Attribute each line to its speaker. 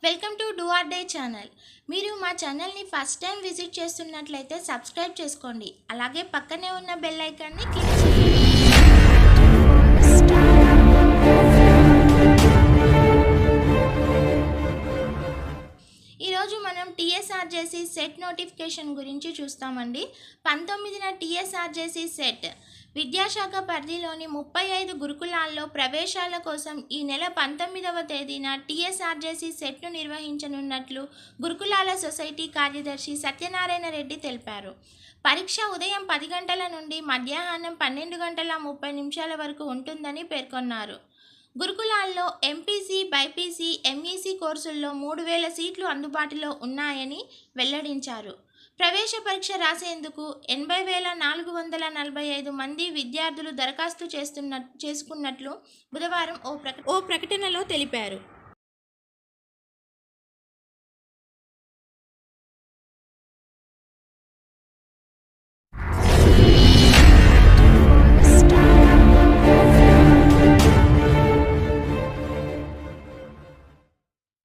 Speaker 1: Welcome to do or day channel. మీరు మా ఛానల్ని ఫస్ట్ టైం విజిట్ చేస్తున్నట్లయితే సబ్స్క్రైబ్ చేసుకోండి. అలాగే పక్కనే ఉన్న బెల్ ఐకాన్ని క్లిక్ చేయండి. ఈరోజు మనం టీఎస్ఆర్జేసీ సెట్ నోటిఫికేషన్ గురించి చూస్తామండి. 19న టీఎస్ఆర్జేసీ సెట్ విద్యాశాఖ పరిధిలోని 35 గురుకులాల్లో ప్రవేశాల కోసం ఈ నెల 19వ తేదీన టీఎస్ఆర్జేసీ సెట్ను నిర్వహించనున్నట్లు గురుకులాల సొసైటీ కార్యదర్శి సత్యనారాయణ రెడ్డి తెలిపారు. పరీక్ష ఉదయం 10 గంటల నుండి మధ్యాహ్నం 12 గంటల 30 నిమిషాల వరకు ఉంటుందని పేర్కొన్నారు. గురుకులాల్లో ఎంపీసీ, బైపీసీ, ఎంఈసీ కోర్సుల్లో 3000 సీట్లు అందుబాటులో ఉన్నాయని వెల్లడించారు. ప్రవేశ పరీక్ష రాసేందుకు 80,445 మంది విద్యార్థులు దరఖాస్తు చేసుకున్నట్లు బుధవారం ఓ ప్రకటనలో తెలిపారు.